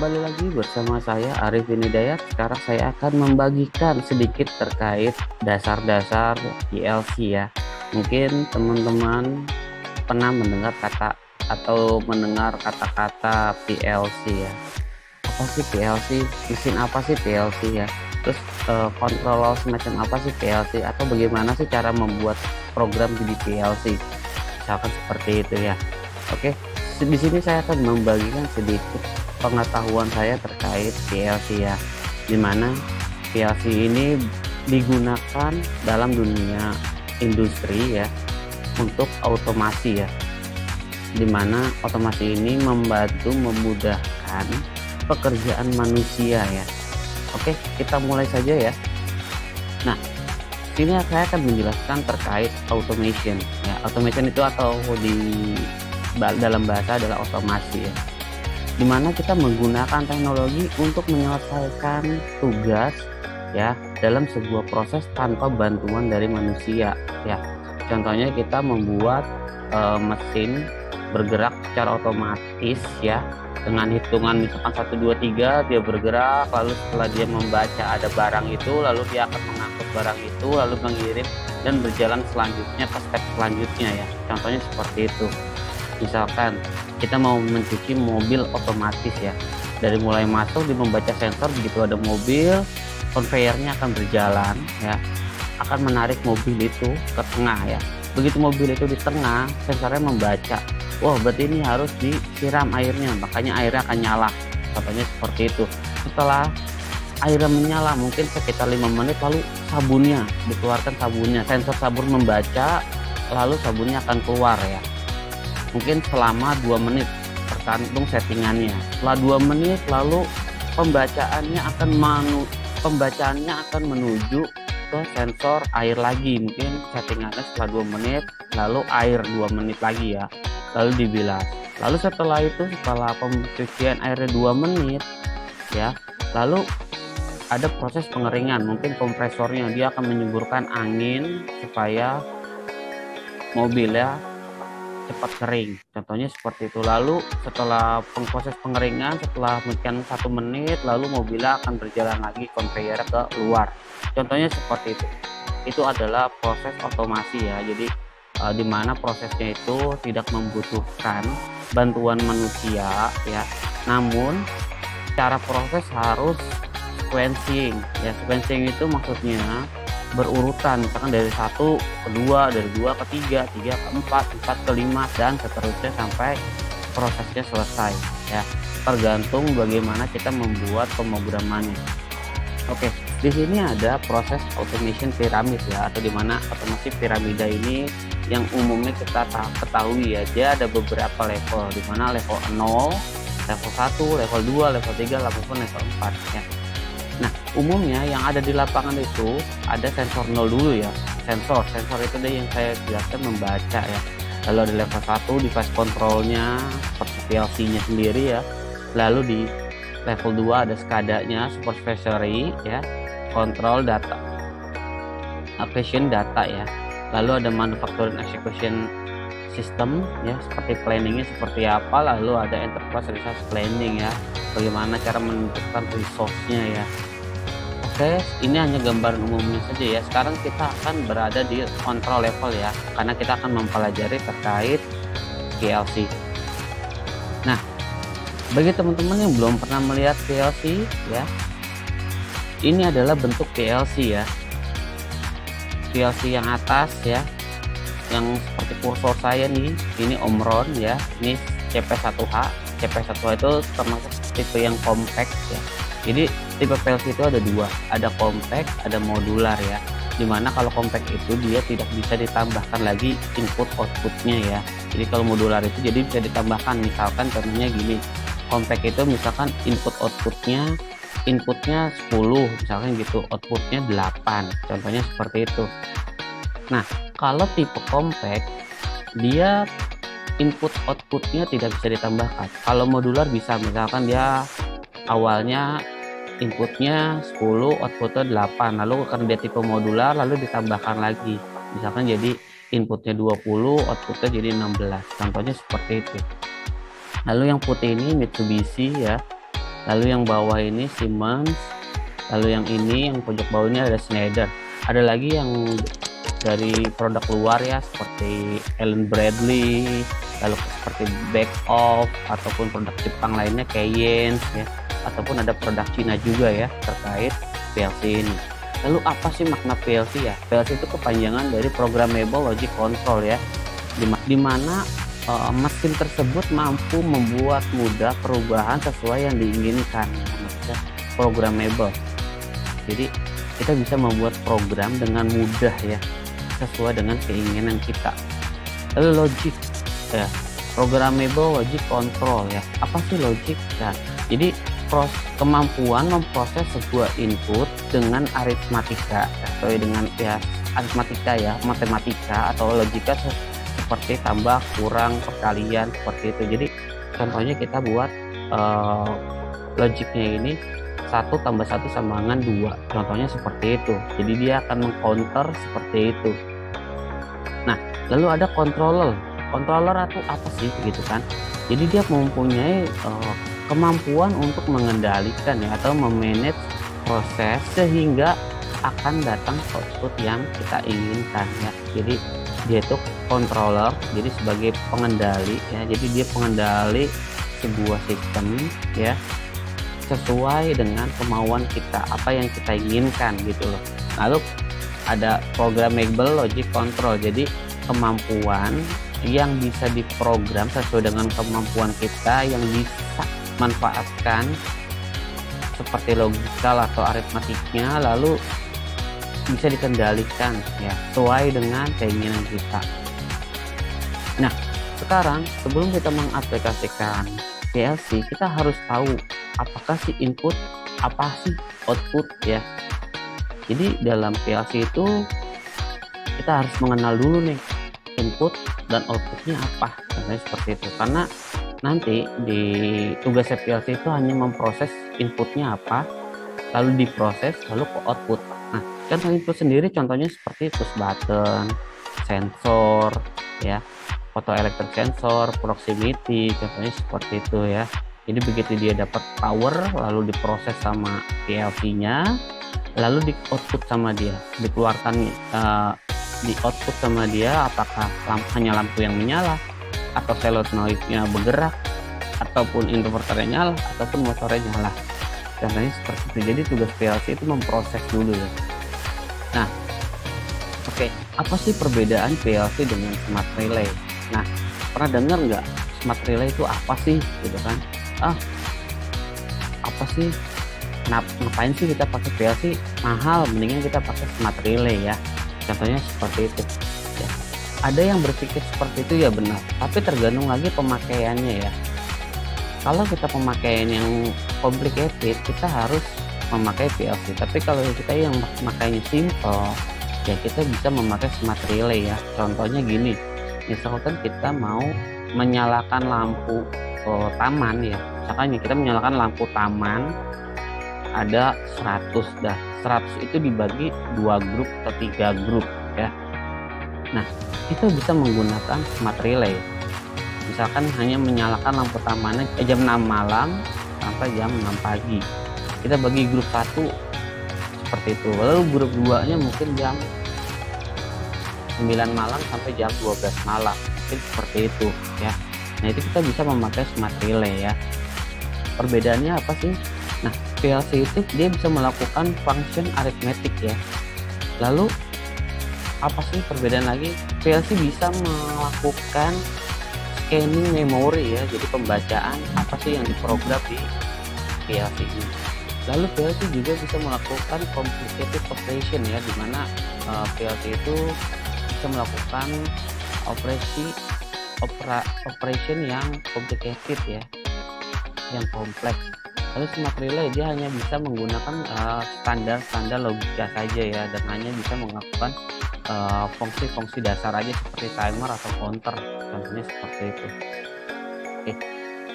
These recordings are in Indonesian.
kembali lagi bersama saya Arifin Hidayat. Sekarang saya akan membagikan sedikit terkait dasar-dasar PLC ya. Mungkin teman-teman pernah mendengar kata atau mendengar kata-kata PLC ya. Apa sih PLC? Mesin apa sih PLC ya? Terus kontrol semacam apa sih PLC? Atau bagaimana sih cara membuat program di PLC? Misalkan seperti itu ya. Oke, di sini saya akan membagikan sedikit pengetahuan saya terkait PLC ya, dimana PLC ini digunakan dalam dunia industri ya untuk otomasi ya, dimana otomasi ini membantu memudahkan pekerjaan manusia ya. Oke, kita mulai saja ya. Nah, sini saya akan menjelaskan terkait automation ya. Automation itu atau dalam bahasa adalah otomasi ya, dimana kita menggunakan teknologi untuk menyelesaikan tugas ya dalam sebuah proses tanpa bantuan dari manusia ya. Contohnya kita membuat mesin bergerak secara otomatis ya, dengan hitungan misalkan 1 2 3 dia bergerak, lalu setelah dia membaca ada barang itu, lalu dia akan mengangkut barang itu, lalu mengirim dan berjalan selanjutnya ke step selanjutnya ya. Contohnya seperti itu. Misalkan kita mau mencuci mobil otomatis ya, dari mulai masuk dia membaca sensor, begitu ada mobil konveyornya akan berjalan ya, akan menarik mobil itu ke tengah ya. Begitu mobil itu di tengah, sensornya membaca, wah berarti ini harus disiram airnya, makanya airnya akan nyala. Contohnya seperti itu. Setelah airnya menyala mungkin sekitar 5 menit, lalu sabunnya dikeluarkan, sensor sabun membaca, lalu sabunnya akan keluar ya, mungkin selama 2 menit tergantung settingannya. Setelah 2 menit lalu pembacaannya akan menuju ke sensor air lagi, mungkin settingannya setelah 2 menit lalu air 2 menit lagi ya, lalu dibilas. Lalu setelah itu, setelah pencucian airnya 2 menit ya, lalu ada proses pengeringan, mungkin kompresornya dia akan menyemburkan angin supaya mobilnya cepat kering, contohnya seperti itu. Lalu setelah proses pengeringan, setelah mungkin 1 menit, lalu mobilnya akan berjalan lagi konveyor ke luar, contohnya seperti itu. Itu adalah proses otomasi ya, jadi dimana prosesnya itu tidak membutuhkan bantuan manusia ya, namun cara proses harus sequencing ya. Sequencing itu maksudnya berurutan, misalkan dari 1 ke 2, dari 2 ke 3, 3 ke 4, 4 ke 5, dan seterusnya sampai prosesnya selesai ya, tergantung bagaimana kita membuat pemrogramannya. Oke, di sini ada proses automation piramid ya, atau dimana otomasi piramida ini yang umumnya kita ketahui ya, dia ada beberapa level, dimana level 0, level 1, level 2, level 3, maupun level 4 ya. Nah, umumnya yang ada di lapangan itu ada sensor 0 dulu ya. Sensor itu deh yang saya jelaskan, membaca ya. Lalu ada level 1 device controlnya seperti PLC-nya sendiri ya. Lalu di level 2 ada SCADA-nya, supervisory ya, control data, acquisition data ya. Lalu ada manufacturing execution system ya, seperti planningnya seperti apa. Lalu ada enterprise resource planning ya, bagaimana cara menentukan resource-nya ya. Oke, ini hanya gambaran umumnya saja ya. Sekarang kita akan berada di control level ya, karena kita akan mempelajari terkait PLC. Nah, bagi teman-teman yang belum pernah melihat PLC ya, ini adalah bentuk PLC ya. PLC yang atas ya, yang seperti kursor saya nih, ini Omron ya, ini CP1H. CP1H itu termasuk tipe yang compact ya. Jadi tipe PLC itu ada 2, ada compact, ada modular ya. Dimana kalau compact itu dia tidak bisa ditambahkan lagi input outputnya ya. Jadi kalau modular itu jadi bisa ditambahkan, misalkan contohnya gini, compact itu misalkan inputnya 10 misalkan gitu, outputnya 8, contohnya seperti itu. Nah, kalau tipe compact dia input outputnya tidak bisa ditambahkan. Kalau modular bisa, misalkan dia awalnya inputnya 10, outputnya 8, lalu karena dia tipe modular lalu ditambahkan lagi, misalkan jadi inputnya 20, outputnya jadi 16, contohnya seperti itu. Lalu yang putih ini Mitsubishi ya, lalu yang bawah ini Siemens, lalu yang ini yang pojok bawah ini ada Schneider. Ada lagi yang dari produk luar ya, seperti Allen Bradley, lalu seperti Backoff, ataupun produk Jepang lainnya Keyence ya, ataupun ada produk Cina juga ya terkait PLC ini. Lalu apa sih makna PLC ya? PLC itu kepanjangan dari Programmable Logic Control ya, dimana mesin tersebut mampu membuat mudah perubahan sesuai yang diinginkan. Maksudnya programmable. Jadi kita bisa membuat program dengan mudah ya, sesuai dengan keinginan kita. Lalu logic ya, Programmable Logic Control ya. Apa sih logic ya? Jadi kemampuan memproses sebuah input dengan aritmatika, sesuai dengan ya aritmatika ya, matematika atau logika seperti tambah, kurang, perkalian, seperti itu. Jadi contohnya kita buat logiknya ini 1 tambah 1 sama dengan 2, contohnya seperti itu. Jadi dia akan mengcounter seperti itu. Nah, lalu ada controller itu apa sih gitu kan? Jadi dia mempunyai kemampuan untuk mengendalikan ya, atau memanage proses sehingga akan datang output yang kita inginkan ya. Jadi dia itu controller, jadi sebagai pengendali ya. Jadi dia pengendali sebuah sistem ya, sesuai dengan kemauan kita, apa yang kita inginkan gitu loh. Lalu ada Programmable Logic Control, jadi kemampuan yang bisa diprogram sesuai dengan kemampuan kita, yang bisa manfaatkan seperti logikal atau aritmatiknya, lalu bisa dikendalikan ya sesuai dengan keinginan kita. Nah, sekarang sebelum kita mengaplikasikan PLC, kita harus tahu apakah sih input, apa sih output ya. Jadi dalam PLC itu kita harus mengenal dulu nih input dan outputnya apa, contohnya seperti itu. Karena nanti di tugas PLC itu hanya memproses inputnya apa, lalu diproses, lalu ke output. Nah, contoh input sendiri contohnya seperti push button, sensor ya, photoelectric sensor, proximity, contohnya seperti itu ya. Jadi begitu dia dapat power, lalu diproses sama PLC-nya, lalu di output sama dia, dikeluarkan di output sama dia, apakah hanya lampu yang menyala, atau solenoid-nya bergerak, ataupun inverternya nyala, ataupun motornya nyala. Contohnya seperti itu. Jadi tugas PLC itu memproses dulu ya. Nah, oke, apa sih perbedaan PLC dengan smart relay? Nah, pernah dengar nggak smart relay itu apa sih gitu kan? Apa sih, ngapain sih kita pakai PLC, mahal, mendingan kita pakai smart relay ya. Contohnya seperti itu ya. Ada yang berpikir seperti itu ya, benar, tapi tergantung lagi pemakaiannya ya. Kalau kita pemakaian yang complicated, kita harus memakai PLC. Tapi kalau kita yang makainya simple ya, kita bisa memakai smart relay ya. Contohnya gini, misalkan kita mau menyalakan lampu taman ya, misalkan kita menyalakan lampu taman ada 100, 100 itu dibagi 2 grup atau 3 grup ya. Nah, kita bisa menggunakan smart relay. Misalkan hanya menyalakan lampu tamannya jam 6 malam sampai jam 6 pagi, kita bagi grup 1 seperti itu, lalu grup 2 nya mungkin jam 9 malam sampai jam 12 malam, mungkin seperti itu ya. Nah, itu kita bisa memakai smart relay ya. Perbedaannya apa sih? Nah, PLC itu dia bisa melakukan function arithmetic ya. Lalu apa sih perbedaan lagi? PLC bisa melakukan scanning memori ya, jadi pembacaan apa sih yang diprogram di PLC ini. Lalu PLC juga bisa melakukan complicated operation ya, dimana PLC itu bisa melakukan operation yang complicated ya, yang kompleks. Lalu smart relay dia hanya bisa menggunakan standar logika saja ya, dan hanya bisa melakukan fungsi-fungsi dasar aja seperti timer atau counter, contohnya seperti itu. Oke,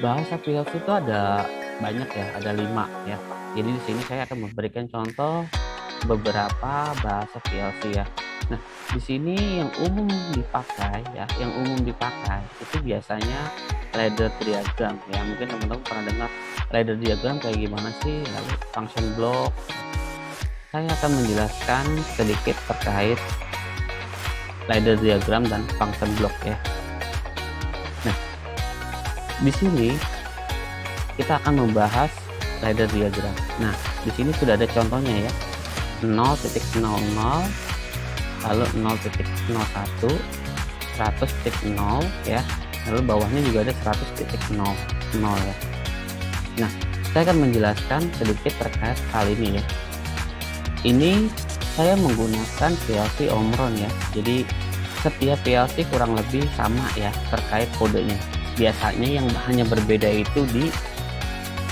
bahasa PLC itu ada banyak ya, ada 5 ya. Jadi di sini saya akan memberikan contoh beberapa bahasa PLC ya. Nah, di sini yang umum dipakai ya, yang umum dipakai itu biasanya ladder diagram ya. Mungkin teman-teman pernah dengar ladder diagram kayak gimana sih, lalu function block. Saya akan menjelaskan sedikit terkait ladder diagram dan function block ya. Nah, di sini kita akan membahas ladder diagram. Nah, di sini sudah ada contohnya ya. 0.00, lalu 0.01, 100.0 ya. Lalu bawahnya juga ada 100.00 ya. Nah, saya akan menjelaskan sedikit terkait hal ini ya. Ini saya menggunakan PLC Omron ya. Jadi setiap PLC kurang lebih sama ya terkait kodenya. Biasanya yang hanya berbeda itu di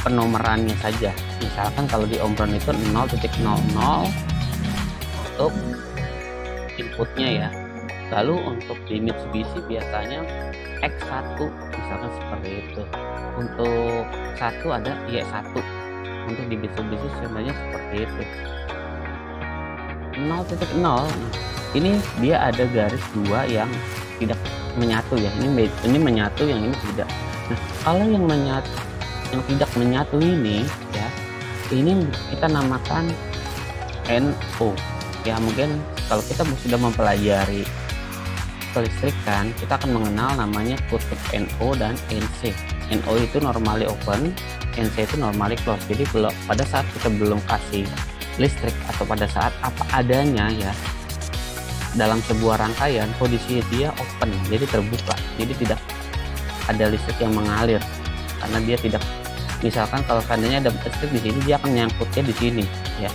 penomorannya saja. Misalkan kalau di Omron itu 0.00 untuk inputnya ya. Lalu untuk di Mitsubishi biasanya X1 misalkan seperti itu. Untuk satu ada Y1. Untuk di Mitsubishi sebenarnya seperti itu. 0.0 ini dia ada garis dua yang tidak menyatu ya. Ini menyatu, yang ini tidak. Nah, kalau yang menyatu, yang tidak menyatu ini ya, ini kita namakan NO ya. Mungkin kalau kita sudah mempelajari kelistrikan, kita akan mengenal namanya kutub NO dan NC. NO itu normally open, NC itu normally close. Jadi pada saat kita belum kasih listrik atau pada saat apa adanya ya, dalam sebuah rangkaian kondisi dia open, jadi terbuka, jadi tidak ada listrik yang mengalir karena dia tidak, misalkan kalau seandainya ada listrik di sini, dia akan nyangkutnya di sini ya.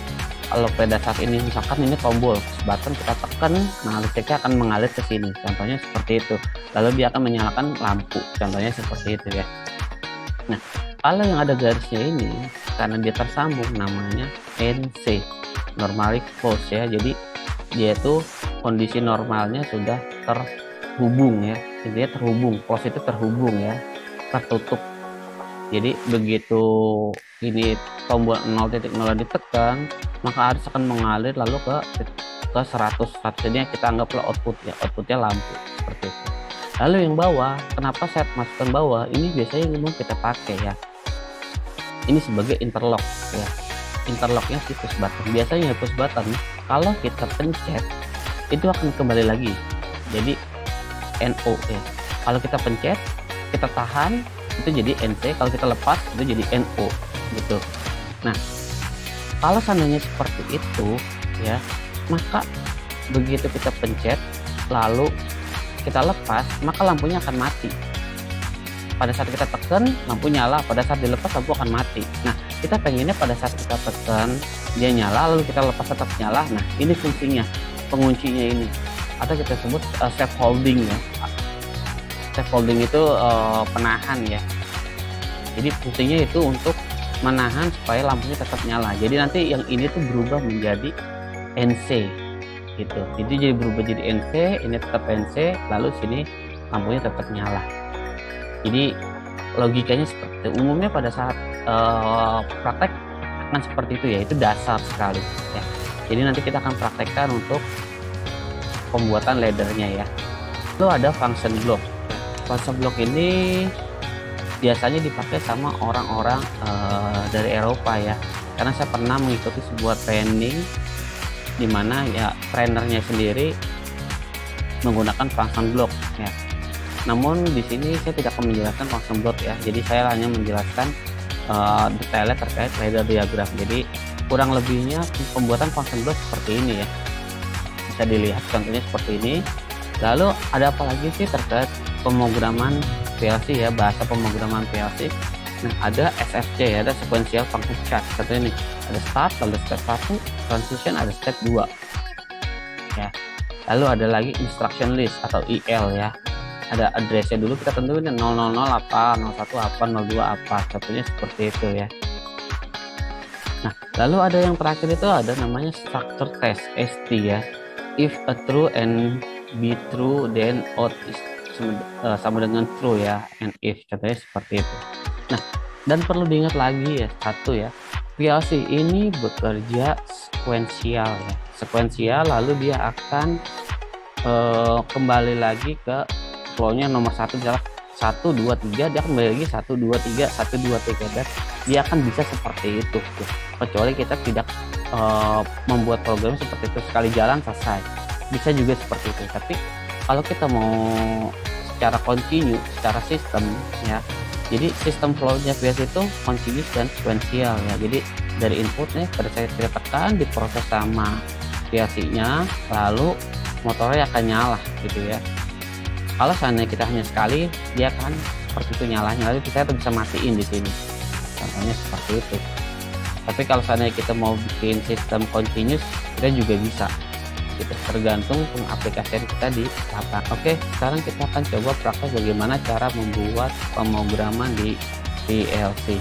Kalau pada saat ini misalkan ini tombol button kita tekan, nah listriknya akan mengalir ke sini, contohnya seperti itu. Lalu dia akan menyalakan lampu, contohnya seperti itu ya. Nah, kalau yang ada garisnya ini karena dia tersambung namanya NC, normally close ya. Jadi dia itu kondisi normalnya sudah terhubung ya, intinya terhubung. Close itu terhubung ya, tertutup. Jadi begitu ini tombol 0.0 ditekan, maka arus akan mengalir lalu ke 100. Ini kita anggaplah outputnya lampu seperti itu. Lalu yang bawah, kenapa saya masukkan bawah? Ini biasanya yang umum kita pakai ya. Ini sebagai interlock ya. Interlocknya si push button. Biasanya push button kalau kita pencet itu akan kembali lagi. Jadi NO ya. Kalau kita pencet, kita tahan, itu jadi NC. Kalau kita lepas, itu jadi NO gitu. Nah, kalau seandainya seperti itu ya, maka begitu kita pencet lalu kita lepas, maka lampunya akan mati. Pada saat kita tekan, lampu nyala. Pada saat dilepas, lampu akan mati. Nah, kita pengennya pada saat kita tekan dia nyala, lalu kita lepas tetap nyala. Nah, ini fungsinya, penguncinya ini, atau kita sebut safe holding ya. Safe holding itu penahan ya. Jadi fungsinya itu untuk menahan supaya lampunya tetap nyala. Jadi nanti yang ini tuh berubah menjadi NC gitu. Jadi berubah jadi NC, ini tetap NC, lalu sini lampunya tetap nyala. Jadi logikanya seperti itu. Umumnya pada saat praktek akan seperti itu ya, itu dasar sekali ya. Jadi nanti kita akan praktekkan untuk pembuatan laddernya ya. Lalu ada function block. Function block ini biasanya dipakai sama orang-orang dari Eropa ya, karena saya pernah mengikuti sebuah training di mana ya trainernya sendiri menggunakan function block ya. Namun di sini saya tidak akan menjelaskan function block ya, jadi saya hanya menjelaskan detailnya terkait ladder diagram. Jadi kurang lebihnya pembuatan function block seperti ini ya, bisa dilihat contohnya seperti ini. Lalu ada apa lagi sih terkait pemrograman PLC ya, bahasa pemrograman PLC. Nah, ada SFC ya, ada sequential function chart. Contohnya nih, ada start, ada step 1, transition, ada step 2 ya. Lalu ada lagi instruction list atau IL ya, ada addressnya dulu, kita tentuin 000 apa, 01 apa, 02 apa, contohnya seperti itu ya. Nah, lalu ada yang terakhir itu ada namanya structure test ST ya. If a true and be true, then out is sama dengan true ya, and if, contohnya seperti itu. Nah, dan perlu diingat lagi ya, satu ya, PLC ini bekerja sekuensial ya, sekuensial, lalu dia akan kembali lagi ke flow-nya nomor satu, misalnya 1 2 3, dia akan kembali lagi 1 2 3 1 2 3, dan dia akan bisa seperti itu tuh. Kecuali kita tidak membuat program seperti itu, sekali jalan selesai, bisa juga seperti itu. Tapi kalau kita mau secara continue, secara sistem ya, jadi sistem flow-nya PLC itu continuous dan sequential ya. Jadi dari inputnya pada saat kita tekan diproses sama PLC-nya, lalu motornya akan nyala gitu ya. Kalau seandainya kita hanya sekali, dia akan seperti itu nyalanya, lalu kita bisa matiin di sini. Contohnya seperti itu. Tapi kalau seandainya kita mau bikin sistem continuous, kita juga bisa. Kita tergantung pengaplikasian kita di lapangan. Oke, sekarang kita akan coba praktek bagaimana cara membuat pemrograman di PLC.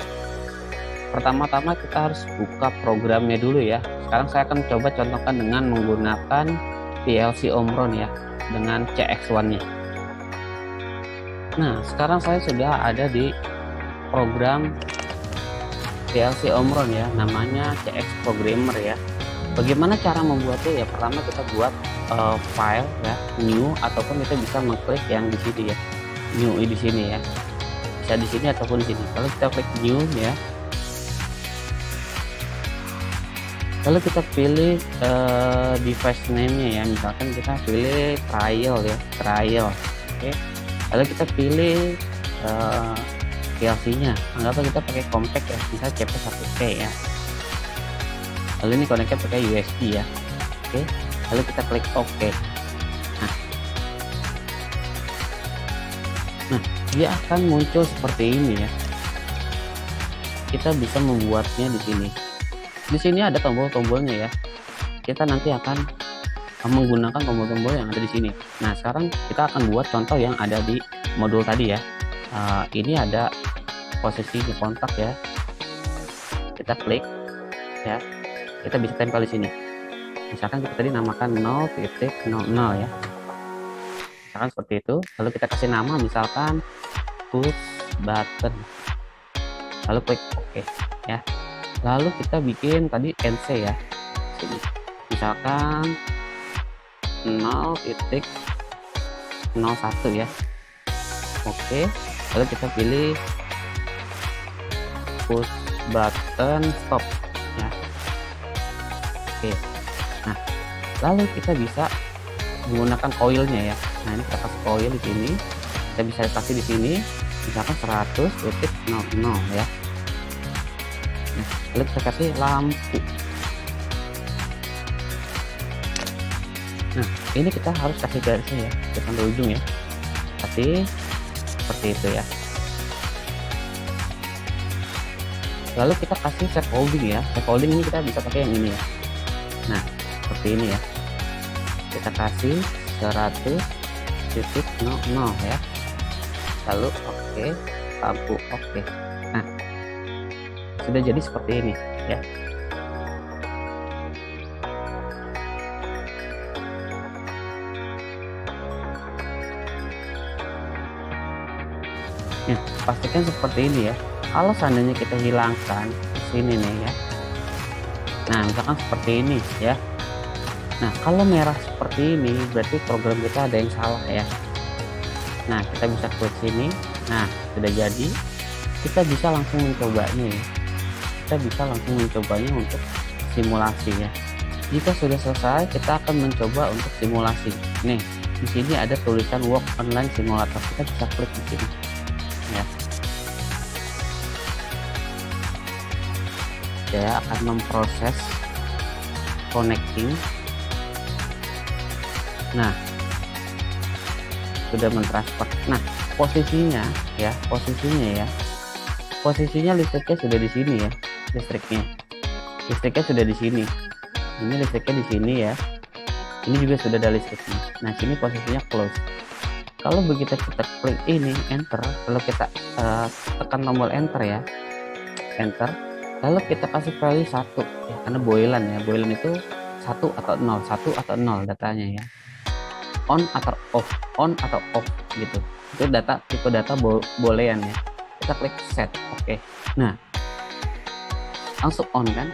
Pertama-tama kita harus buka programnya dulu ya. Sekarang saya akan coba contohkan dengan menggunakan PLC Omron ya, dengan CX1-nya. Nah, sekarang saya sudah ada di program PLC Omron ya, namanya CX Programmer ya. Bagaimana cara membuatnya ya? Pertama kita buat file ya, new, ataupun kita bisa mengklik yang di sini ya, new di sini ya, bisa di sini ataupun di sini. Kalau kita klik new ya, lalu kita pilih device name-nya ya, misalkan kita pilih trial ya, trial. Oke, lalu kita pilih PLC-nya, anggaplah kita pakai compact ya, misalnya CP1P ya. Lalu ini koneknya pakai USB ya. Oke, lalu kita klik OK. Nah, dia akan muncul seperti ini ya. Kita bisa membuatnya di sini. Di sini ada tombol-tombolnya ya. Kita nanti akan menggunakan tombol-tombol yang ada di sini. Nah, sekarang kita akan buat contoh yang ada di modul tadi ya. Ini ada posisi di kontak ya. Kita klik ya. Kita bisa tempel di sini. Misalkan kita tadi namakan 0.00 ya. Misalkan seperti itu. Lalu kita kasih nama misalkan push button. Lalu klik OK ya. Lalu kita bikin tadi NC ya. Sini. Misalkan 0.01 ya. Oke, lalu kita pilih push button stop ya. Oke, nah lalu kita bisa menggunakan coilnya ya. Nah, ini kita kasih coil di sini, kita bisa kasih di sini misalkan 100.00 ya. Nah, lalu kita kasih lampu. Nah, ini kita harus kasih garisnya ya, ke sampai ujung ya, kasih seperti itu ya. Lalu kita kasih set holding ya. Set holding ini kita bisa pakai yang ini ya. Nah, seperti ini ya. Kita kasih 100.00 ya. Lalu oke, lampu oke. Nah, sudah jadi seperti ini ya. Nah, pastikan seperti ini ya. Kalau seandainya kita hilangkan di sini nih ya. Nah, misalkan seperti ini ya. Nah, kalau merah seperti ini berarti program kita ada yang salah ya. Nah, kita bisa klik sini. Nah, sudah jadi. Kita bisa langsung mencobanya ya. Kita bisa langsung mencobanya untuk simulasi ya. Jika sudah selesai, kita akan mencoba untuk simulasi. Nih, di sini ada tulisan Work Online Simulator. Kita bisa klik di sini. Ya. Saya akan memproses connecting. Nah, sudah mentransfer. Nah, posisinya ya, posisinya listriknya sudah di sini ya, listriknya sudah di sini. Ini listriknya di sini ya. Ini juga sudah ada listriknya. Nah, sini posisinya close. Kalau begitu kita klik ini enter, lalu kita tekan tombol enter ya, enter, lalu kita kasih value 1 ya, karena boilan ya, boilan itu 1 atau 0 datanya ya, on atau off gitu. Itu data, tipe data boolean ya. Kita klik set. Oke. Nah, langsung on kan,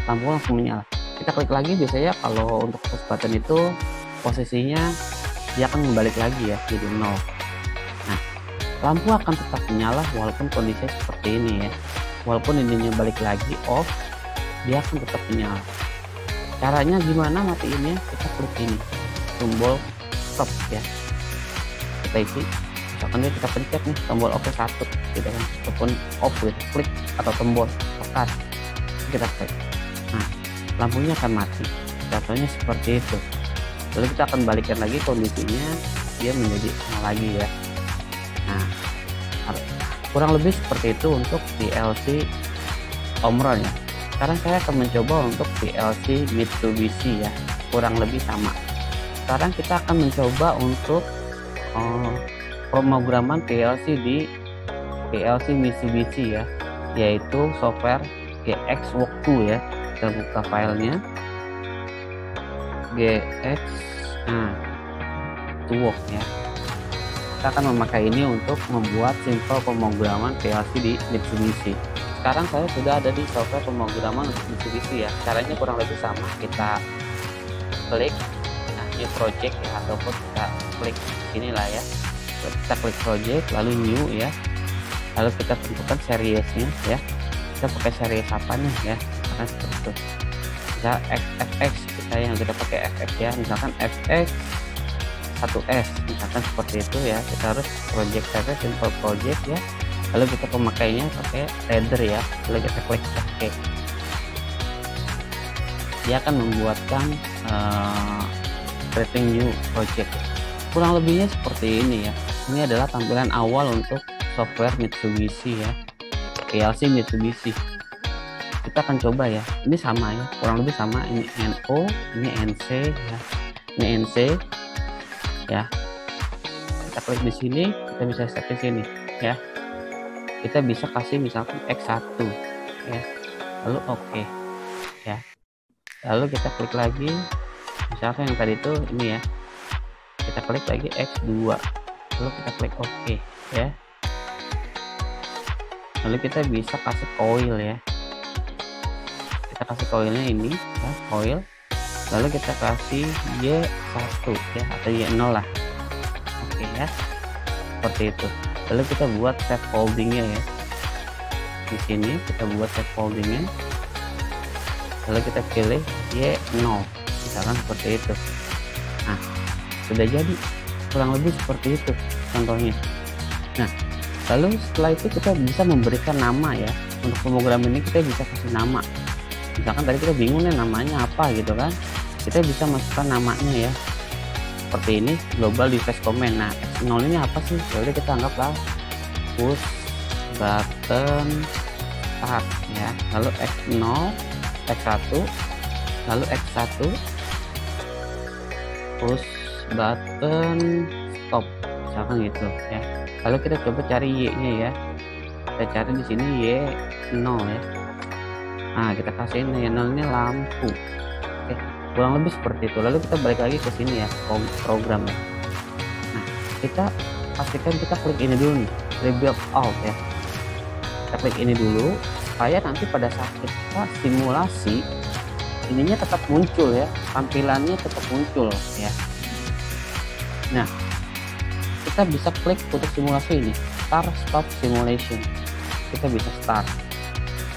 lampu langsung menyala. Kita klik lagi, biasanya kalau untuk push button itu posisinya dia akan kembali lagi ya jadi 0. Nah, lampu akan tetap menyala walaupun kondisinya seperti ini ya. Walaupun ininya balik lagi off, dia akan tetap menyala. Caranya gimana matiin ya? Kita klik ini tombol stop ya, kita isi, misalkan dia kita pencet nih tombol off 1 gitu kan, ataupun off gitu, klik atau tombol tekan, kita klik. Nah, lampunya akan mati, contohnya seperti itu. Lalu kita akan balikan lagi kondisinya, dia menjadi nol lagi ya. Nah, kurang lebih seperti itu untuk PLC Omron ya. Sekarang saya akan mencoba untuk PLC Mitsubishi ya, kurang lebih sama. Sekarang kita akan mencoba untuk pemrograman PLC di PLC Mitsubishi ya, yaitu software GX Walk 2 ya. Kita buka filenya GX to Walk ya. Kita akan memakai ini untuk membuat simple pemrograman PLC di Mitsubishi. Sekarang saya sudah ada di software pemrograman untuk Mitsubishi ya. Caranya kurang lebih sama. Kita klik new project ya, ataupun kita klik inilah ya, kita klik project lalu new ya, lalu kita tentukan seriesnya ya, kita pakai series apa nih ya, misalkan seperti itu, bisa FX, kita pakai FX ya, misalkan FX 1S misalkan seperti itu ya. Kita harus project saja, simple project ya, lalu kita pemakainya pakai header ya, lalu kita klik OK. Dia akan membuatkan creating new project. Kurang lebihnya seperti ini ya. Ini adalah tampilan awal untuk software Mitsubishi ya, PLC Mitsubishi. Kita akan coba ya. Ini sama ya, kurang lebih sama. Ini NO, ini NC ya, ini NC ya. Kita klik di sini, kita bisa set di sini ya. Kita bisa kasih misalkan X1 ya, lalu OK ya. Lalu kita klik lagi, misalkan yang tadi itu ini ya, kita klik lagi X2, lalu kita klik OK ya. Lalu kita bisa kasih coil ya, kita kasih coilnya ini ya, coil, lalu kita kasih Y1 ya, atau Y0 lah. Oke ya, seperti itu. Lalu kita buat save foldingnya ya, di sini kita buat save foldingnya, lalu kita pilih Y0 misalkan seperti itu. Nah, sudah jadi, kurang lebih seperti itu contohnya. Nah, lalu setelah itu kita bisa memberikan nama ya. Untuk pemrograman ini kita bisa kasih nama, misalkan tadi kita bingung nih namanya apa gitu kan, kita bisa masukkan namanya ya, seperti ini, global device command. Nah, X0 ini apa sih? Ya udah kita anggaplah push button start ya, lalu X0, X1, lalu X1 push button stop misalkan gitu ya. Lalu kita coba cari Y-nya ya, kita cari di sini Y0 ya. Nah, kita kasih Y0 ini lampu. Oke, kurang lebih seperti itu. Lalu kita balik lagi ke sini ya, program ya. Nah, kita pastikan kita klik ini dulu nih, rebuild all ya. Kita klik ini dulu supaya nanti pada saat kita simulasi ininya tetap muncul ya, tampilannya tetap muncul ya. Nah, kita bisa klik untuk simulasi ini, start stop simulation. Kita bisa start.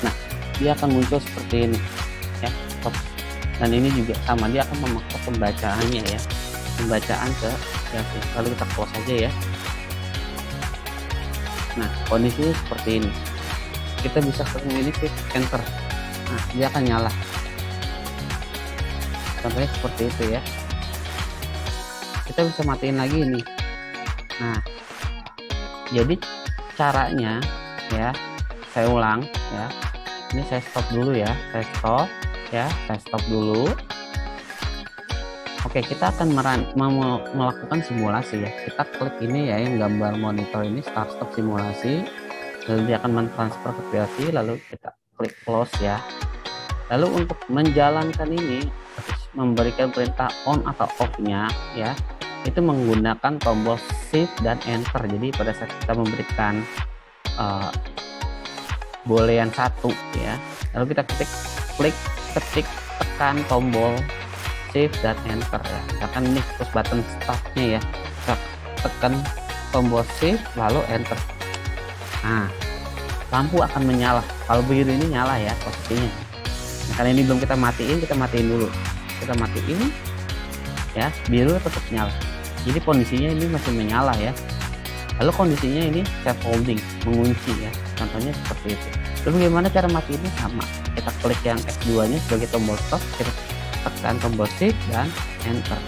Nah, dia akan muncul seperti ini ya, stop. Dan ini juga sama, dia akan memaksa pembacaannya ya, pembacaan ke ya. Lalu kita close aja ya. Nah, kondisinya seperti ini. Kita bisa klik ini, klik enter. Nah, dia akan nyala. Contohnya seperti itu ya. Kita bisa matiin lagi ini. Nah, jadi caranya ya, saya ulang ya. Ini saya stop dulu ya, saya stop ya, saya stop dulu. Oke, kita akan melakukan simulasi ya. Kita klik ini ya, yang gambar monitor ini, start stop simulasi. Lalu dia akan mentransfer ke PLC, lalu kita klik close ya. Lalu untuk menjalankan ini, memberikan perintah on atau off-nya ya, itu menggunakan tombol shift dan enter. Jadi pada saat kita memberikan bolehan 1 ya. Lalu kita klik, tekan tombol shift dan enter ya. Misalkan ini push button startnya ya, kita tekan tombol shift lalu enter. Nah, lampu akan menyala. Kalau biru ini nyala ya posisinya. Nah, karena ini belum kita matiin dulu. Kita matiin ya, biru tetap nyala. Jadi kondisinya ini masih menyala ya. Lalu kondisinya ini self holding, mengunci ya. Contohnya seperti itu. Lalu bagaimana cara matiinnya? Sama. Kita klik yang X2 nya sebagai tombol stop, kita tekan tombol shift dan enter.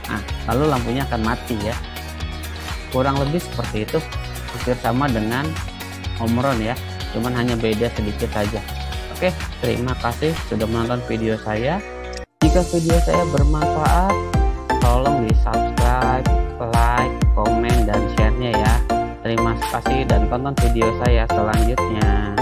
Nah, lalu lampunya akan mati ya. Kurang lebih seperti itu, hampir sama dengan Omron ya, cuman hanya beda sedikit saja. Oke, terima kasih sudah menonton video saya. Jika video saya bermanfaat, tolong di subscribe, like, komen, dan share-nya ya. Terima kasih dan tonton video saya selanjutnya.